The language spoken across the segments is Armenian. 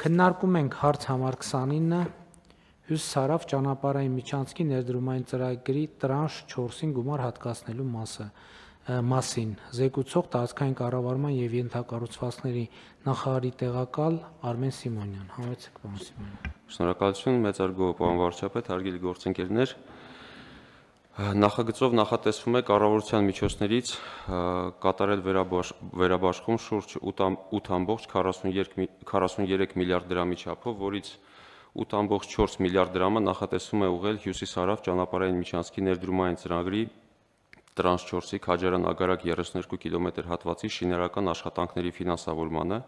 Քննարկում ենք հարց համար 29 Հյուս-Սարավ ճանապարհային միջանցքի ներդրումային ծրագրի տրանշ 4-ին գումար հատկացնելու մասին։ Զեկուցող տարածքային կառավարման և ենթակառուցվածքների նախարարի տեղակալ Արմեն Սիմոնյան։ Համեցեք, պարոն Սիմոնյան։ Շնորհակալություն, մեծարգո պարոն վարչապետ, հարգելի գործընկերներ։ Նախագծով նախատեսվում է կառավարության միջոցներից կատարել վերաբաշխում շուրջ 8.43 միլիարդ դրամի չափով, որից 8.4 միլիարդ դրամը նախատեսվում է ուղղել Հյուսիս-Հարավ ճանապարհային միջանցքի ներդրումային ծրագրի տրանշ 4-ի Քաջարան-Ագարակ 32 կիլոմետր հատվածի շինարարական աշխատանքների ֆինանսավորմանը,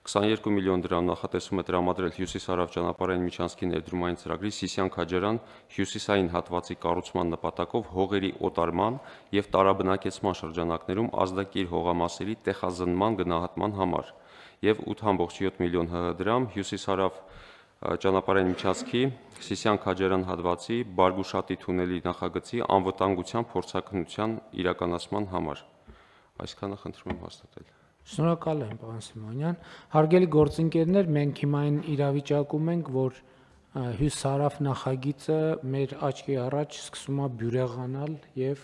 22 միլիոն դրամ նախատեսվում է տրամադրել Հյուսիս-Հարավ ճանապարհային միջանցքի ներդրումային ծրագրի Սիսիան-Քաջարան հյուսիսային հատվածի կառուցման նպատակով հողերի օտարման և տարաբնակեցման շրջանակներում ազդակիր հողամասերի տեղազնման գնահատման համար և 8.7 միլիոն դրամ Հյուսիս-Հարավ ճանապարհային միջանցքի Սիսիան-Քաջարան հատվածի Բարգուշատի թունելի նախագծի անվտանգության փորձաքննության իրականացման համար։ Այսքանը խնդրում եմ հաստատել։ Շնորհակալ եմ, պարոն Սիմոնյան։ Հարգելի գործընկերներ, մենք հիմա այն իրավիճակում ենք, որ Հյուս-Սարավ նախագիծը մեր աչքի առաջ սկսում է բյուրեղանալ և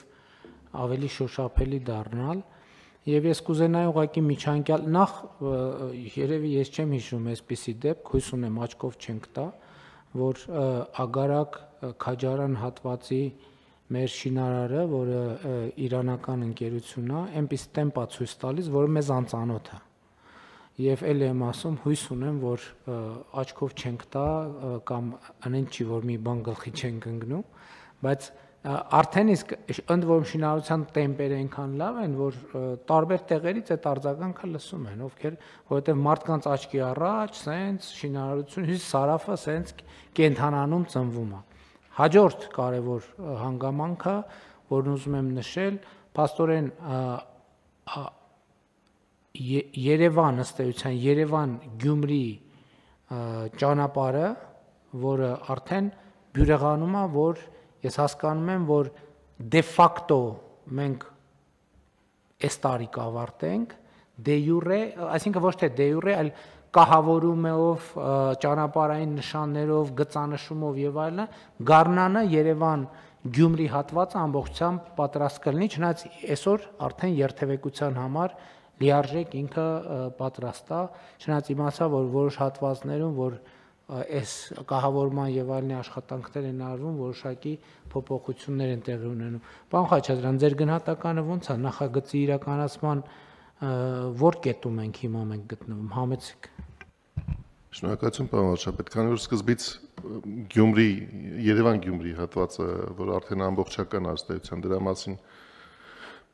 ավելի շոշափելի դառնալ։ Եվ ես կուզենայի ուղղակի միջանկյալ նախ երևի ես չեմ հիշում այսպիսի դեպք, հույս ունեմ աչքով չենք տա, որ Ագարակ Քաջարան հատվածի մեր շինարարը, որը իրանական ընկերություն է, այնպես տեմպ է ցույց տալիս, որը մեզ անծանոթ է։ Եվ էլ եմ ասում, հույս ունեմ, որ աչքով չենք տա կամ անեն չի, որ մի բան գլխի չենք ընկնում, բայց արդեն իսկ ընդ որում շինարարության տեմպերը այնքան լավ են, որ տարբեր տեղերից այդ արձագանքը լսում են, որովհետև մարդկանց աչքի առաջ սենց շինարարություն Հյուս-Սարավը սենց կենթանանում ծնվում է։ Հաջորդ կարևոր հանգամանքը, որն ուզում եմ նշել, փաստորեն Երևան ըստ էության Երևան-Գյումրի ճանապարհը, որը արդեն բյուրեղանում է, որ ես հասկանում եմ, որ դե ֆակտո մենք այս տարի կավարտենք, դե յուրե, այսինքն ոչ թե դե յուրե, այլ կահավորումով, ճանապարհային նշաններով, գծանշումով եւ այլն, Գառնանը Երևան-Գյումրի հատվածը ամբողջությամբ պատրաստ կլինի, չնայած այսօր արդեն երթևեկության համար լիարժեք ինքը պատրաստ է, չնայած իմացա, որ որոշ հատվածներում, որ այս կահավորման եւ այլնի աշխատանքներ են արվում, որոշակի փոփոխություններ են տեղի ունենում։ Պարոն Խաչատրյան, ձեր գնահատականը ո՞նց է նախագծի իրականացման որ կետում ենք հիմա մենք գտնվում, համեցեք։ Շնորհակալություն, պարոն վարչապետ, քանի որ սկզբից Գյումրի, Երևան-Գյումրի հատվածը, որ արդեն ամբողջական ազդեցության դրա մասին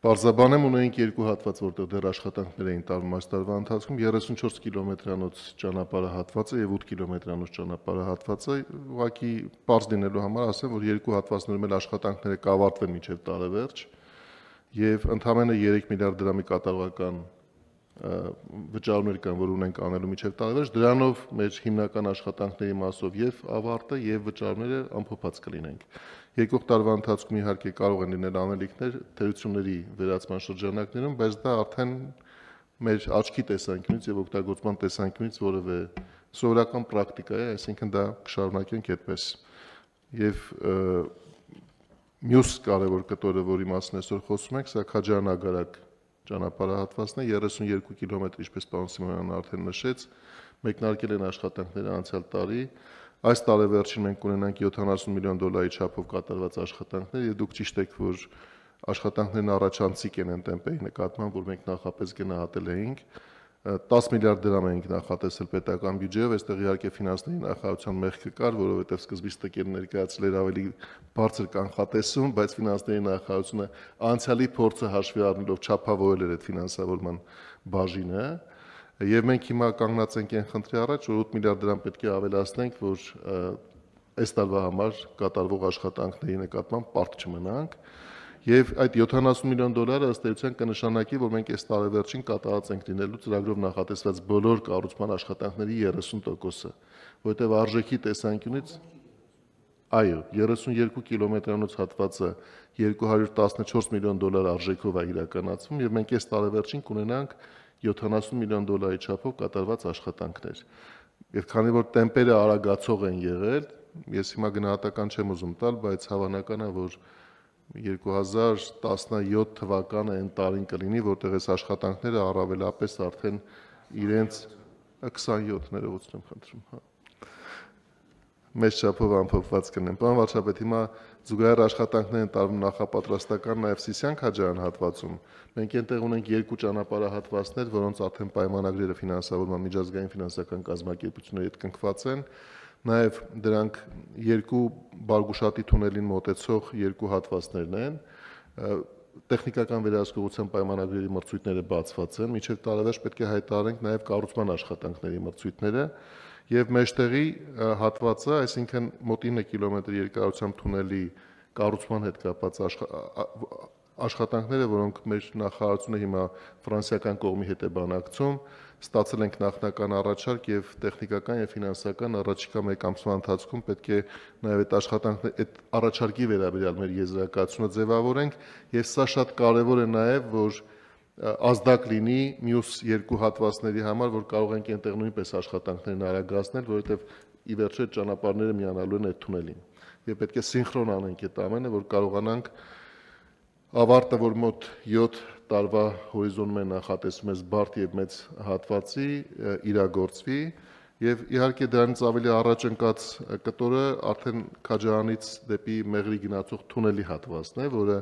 Պարզաբանեմ ունեինք երկու հատված, որտեղ դեռ աշխատանքներ էին տարվում այս տարվա ընթացքում 34 կիլոմետրանոց ճանապարհահատվածը եւ 8 կիլոմետրանոց ճանապարհահատվածը, ուղղակի պարզ լինելու համար ասեմ, որ երկու հատվածներում էլ աշխատանքները կավարտվեն մինչեւ տարեվերջ եւ ընդամենը 3 միլիարդ դրամի կատարողական վճարումներ կան, որ ունենք անելու մինչեւ տարեվերջ, դրանով մեր հիմնական աշխատանքների մասով եւ ավարտը եւ վճարումները ամփոփած կլինենք։ Երկու տարվա ընթացքում իհարկե կարող են լինել անելիքներ թերությունների վերացման շրջանակներում, բայց դա արդեն մեր աչքի տեսանկյունից եւ օգտագործման տեսանկյունից որևէ սովորական պրակտիկա է, այսինքն դա կշարունակենք այդպես։ Եվ մյուս կարևոր կտորը, որի մասին այսօր խոսում ենք, սա Քաջարան-Ագարակ ճանապարհահատվածն է, 32 կիլոմետր, ինչպես պարոն Սիմոնյանն արդեն նշեց, մեկնարկել են աշխատանքները անցյալ տարի։ Այս տարեվերջին մենք ունենանք 70 միլիոն դոլարի չափով կատարված աշխատանքներ եւ դուք ճիշտ եք, որ աշխատանքներն առաջանցիկ են այն տեմպերի նկատմամբ, որ մենք նախապես գնահատել էինք 10 միլիարդ դրամ էինք նախատեսել պետական բյուջեով, այստեղ իհարկե ֆինանսների նախարարության մեղքը կար, որովհետեւ սկզբից տկերը ներկայացել էր ավելի բարձր կանխատեսում, բայց ֆինանսների նախարարությունը անցյալի փորձը հաշվի առնելով չափավորել էր այդ ֆինանսավորման բաժինը։ Եվ մենք հիմա կանգնած ենք այն խնդրի առաջ, որ 8 միլիարդ դրամ պետք է ավելացնենք, որ այս տարվա համար կատարվող աշխատանքների նկատմամբ պարտք չմնանք։ Եվ այդ 70 միլիոն դոլարը ըստ էության կնշանակի, որ մենք այս տարեվերջին կատարած ենք լինելու ծրագրով նախատեսված բոլոր կառուցման աշխատանքների 30%-ը, որովհետև արժեքի տեսանկյունից այո, 32 կիլոմետրանոց հատվածը 214 միլիոն դոլար արժեքով է իրականացվում եւ մենք այս տարեվերջին կունենանք 70 միլիոն դոլարի չափով կատարված աշխատանքներ։ Եվ քանի որ տեմպերը արագացող են եղել, ես հիմա գնահատական չեմ ուզում տալ, բայց հավանական է, որ 2017 թվականը այն տարին կլինի, որտեղ այս աշխատանքները առավելապես արդեն իրենց 27 ներողություն եմ խնդրում, հա։ Մեծ չափով ամփոփված կնեմ։ Պարոն վարչապետ, հիմա զուգահեռ աշխատանքներ են տարվում նախապատրաստական նաև Սիսիան-Քաջարյան հատվածում։ Մենք այնտեղ ունենք երկու ճանապարհահատվածներ, որոնց արդեն պայմանագրերը ֆինանսավորման միջազգային ֆինանսական կազմակերպությունների հետ կնքված են։ Նաև դրանք երկու Բարգուշատի թունելին մոտեցող երկու հատվածներն են։ Տեխնիկական վերահսկողության պայմանագրերի մրցույթները բացված են, մինչև տարեվերջ պետք է հայտարարենք նաև կառուցման աշխատանքների մրցույթները եւ մեջտեղի հատվածը, այսինքն մոտ 9 կիլոմետր երկարությամբ թունելի կառուցման հետ կապված աշխատանքները, որոնք մեր նախարարությունը հիմա ֆրանսիական կողմի հետ է բանակցում, ստացել ենք նախնական առաջարկ եւ տեխնիկական եւ ֆինանսական առաջիկա 1 ամսվա ընթացքում պետք է նաեւ այդ աշխատանքները այդ առաջարկի վերաբերյալ մեր եզրակացությունը ձևավորենք եւ սա շատ կարեւոր է նաեւ որ ազդակ լինի մյուս երկու հատվածների համար, որ կարող ենք այնտեղ նույնպես աշխատանքներն արագացնել, որովհետեւ ի վերջո ճանապարհները միանալու են այդ թունելին։ Եվ պետք է սինխրոն անենք այդ ամենը, որ կարողանանք ավարտը, որ մոտ 7 տարվա հորիզոնում է նախատեսում այս բարդ եւ մեծ հատվածի իրագործվի եւ իհարկե դրանից ավելի առաջ ընկած կտորը արդեն Քաջարանից դեպի Մեղրի գնացող թունելի հատվածն է, որը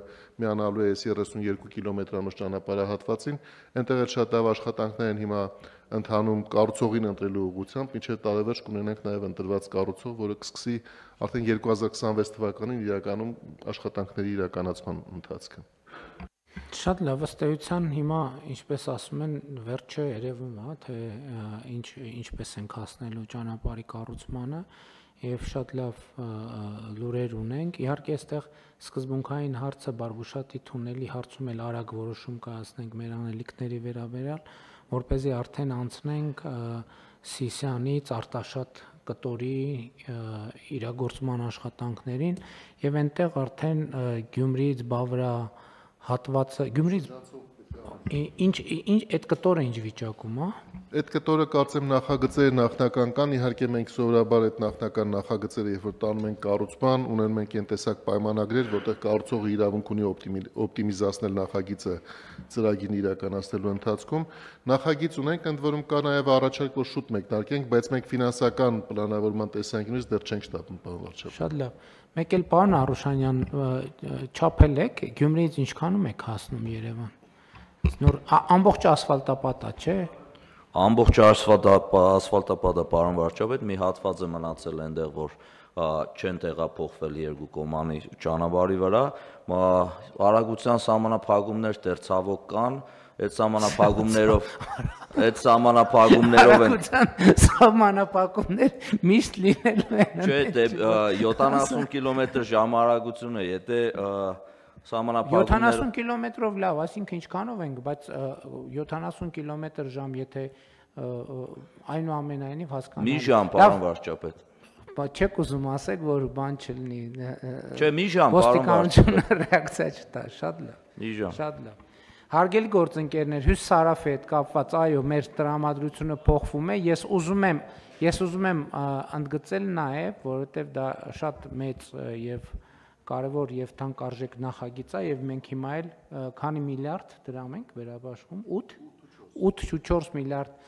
միանալու է 32 կիլոմետրանոց ճանապարհահատվածին, այնտեղ էլ շատ լավ աշխատանքներ են հիմա ընթանում կառուցողին ընտրելու ուղղությամբ, մինչև տարեվերջ կունենանք նաև ընտրված կառուցող, որը կսկսի արդեն 2026 թվականին իրականում աշխատանքների իրականացման ընթացքը։ Շատ լավ, ըստ էության հիմա, ինչպես ասում են, վերջը երևում է, թե ինչպես ենք հասնելու ճանապարհի կառուցմանը եւ շատ լավ լուրեր ունենք։ Իհարկե, այստեղ սկզբունքային հարցը Բարգուշատի թունելի հարցում էլ արագ որոշում կայացնենք մեր անելիքների վերաբերյալ, որպեսզի արդեն անցնենք Սիսիանից Արտաշատ կտորի իրագործման աշխատանքներին եւ այնտեղ արդեն Գյումրիից Բավրա հատվածը Գյումրիից ինչ այդ կտորը ինչ վիճակում է։ Այդ կտորը կարծեմ նախագծերը նախնական կան, իհարկե մենք սովորաբար այդ նախնական նախագծերը երբ որ տանում ենք կառուցման, ունենում ենք այն տեսակ պայմանագրեր, որտեղ կառուցողը իրավունք ունի օպտիմիզացնել նախագիծը ծրագիրն իրականացնելու ընթացքում։ Նախագիծ ունենք, ընդ որում կա նաև առաջարկ, որ շուտ մեկնարկենք, բայց մենք ֆինանսական պլանավորման տեսանկյունից դեռ չենք շտապում, պարոն վարչապետ։ Շատ լավ։ Մեկ էլ պարոն Արուշանյան, չափել եք Գյումրիից ինչքանում եք հասնում Երևան։ Նոր ամբողջ ասֆալտապատա, չէ։ Ամբողջ ասֆալտապատը, պարոն վարչապետ, մի հատված է մնացել այնտեղ, որ չեն տեղափոխվել երկու կողմանի ճանապարհի վրա, արագության սահմանափակումներ դեռ ցավոք կան, այդ սահմանափակումներով են Սահմանափակումներ միշտ լինելու են։ Չէ, 70 կիլոմետր ժամ արագություն է, եթե 70 կիլոմետրով լավ, այսինքն ինչքանով ենք, բայց 70 կիլոմետր/ժամ, եթե այնուամենայնիվ հասկանալի։ Մի ժամ, պարոն վարչապետ։ Բայց չեք ուզում ասեք, որ բան չլինի։ Չէ, մի ժամ, պարոն ոստիկանությունը ռեակցիա չտա, շատ լավ։ Մի ժամ։ Շատ լավ։ Հարգելի գործընկերներ, Հյուս Սարաֆի հետ կապված, այո, մեր տրամադրությունը փոխվում է։ Ես ուզում եմ ընդգծել նաև, որովհետև դա շատ մեծ եւ կարևոր եւ թանկարժեք նախագիծ է եւ մենք հիմա էլ քանի միլիարդ դրամ ենք վերաբաշխում 8.4 միլիարդ